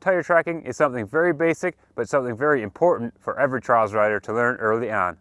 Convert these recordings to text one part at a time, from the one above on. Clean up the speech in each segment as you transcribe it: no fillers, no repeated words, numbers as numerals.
tire tracking is something very basic, but something very important for every trials rider to learn early on.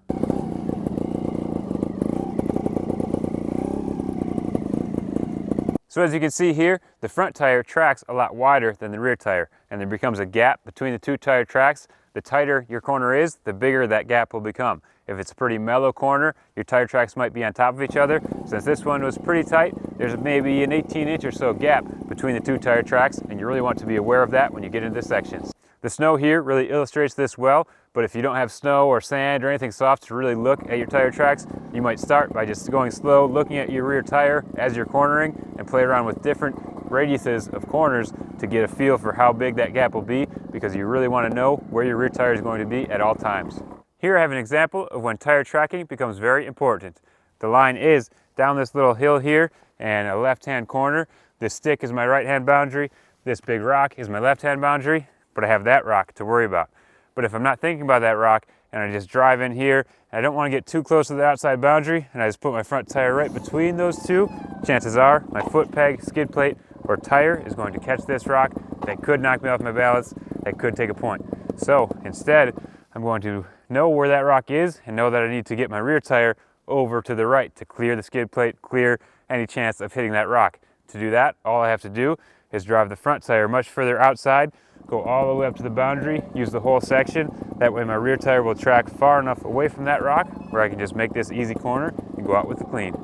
So as you can see here, the front tire tracks a lot wider than the rear tire, and there becomes a gap between the two tire tracks. The tighter your corner is, the bigger that gap will become. If it's a pretty mellow corner, your tire tracks might be on top of each other. Since this one was pretty tight, there's maybe an 18-inch or so gap between the two tire tracks, and you really want to be aware of that when you get into the sections. The snow here really illustrates this well, but if you don't have snow or sand or anything soft to really look at your tire tracks, you might start by just going slow, looking at your rear tire as you're cornering, and play around with different radiuses of corners to get a feel for how big that gap will be, because you really want to know where your rear tire is going to be at all times. Here I have an example of when tire tracking becomes very important. The line is down this little hill here and a left-hand corner. This stick is my right-hand boundary. This big rock is my left-hand boundary, but I have that rock to worry about. But if I'm not thinking about that rock and I just drive in here, and I don't want to get too close to the outside boundary, and I just put my front tire right between those two, chances are my foot peg, skid plate, or tire is going to catch this rock. That could knock me off my balance. That could take a point. So instead, I'm going to know where that rock is and know that I need to get my rear tire over to the right to clear the skid plate, clear any chance of hitting that rock. To do that, all I have to do is drive the front tire much further outside, go all the way up to the boundary, use the whole section. That way my rear tire will track far enough away from that rock where I can just make this easy corner and go out with the clean.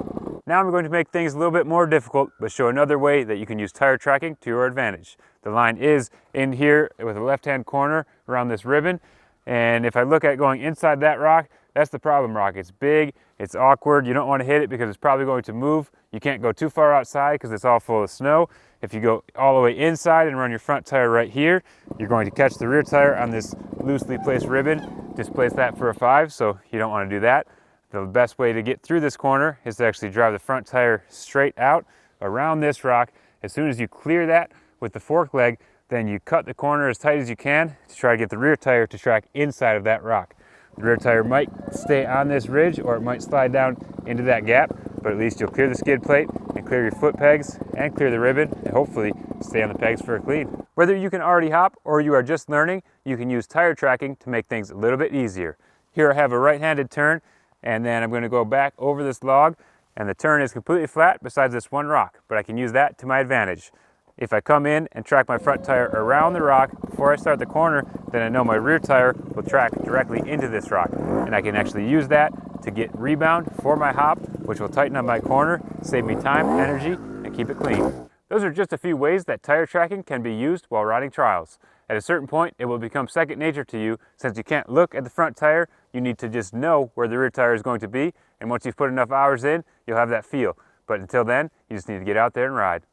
Now I'm going to make things a little bit more difficult, but show another way that you can use tire tracking to your advantage. The line is in here with a left-hand corner around this ribbon, and if I look at going inside that rock, that's the problem rock. It's big, it's awkward, you don't want to hit it because it's probably going to move. You can't go too far outside because it's all full of snow. If you go all the way inside and run your front tire right here, you're going to catch the rear tire on this loosely placed ribbon. Just place that for a 5, so you don't want to do that. The best way to get through this corner is to actually drive the front tire straight out around this rock. As soon as you clear that with the fork leg, then you cut the corner as tight as you can to try to get the rear tire to track inside of that rock. The rear tire might stay on this ridge or it might slide down into that gap, but at least you'll clear the skid plate and clear your foot pegs and clear the ribbon and hopefully stay on the pegs for a clean. Whether you can already hop or you are just learning, you can use tire tracking to make things a little bit easier. Here I have a right-handed turn, and then I'm going to go back over this log, and the turn is completely flat besides this one rock, but I can use that to my advantage. If I come in and track my front tire around the rock before I start the corner, then I know my rear tire will track directly into this rock, and I can actually use that to get rebound for my hop, which will tighten up my corner, save me time, energy, and keep it clean. Those are just a few ways that tire tracking can be used while riding trials. At a certain point, it will become second nature to you. Since you can't look at the front tire, you need to just know where the rear tire is going to be, and once you've put enough hours in, you'll have that feel. But until then, you just need to get out there and ride.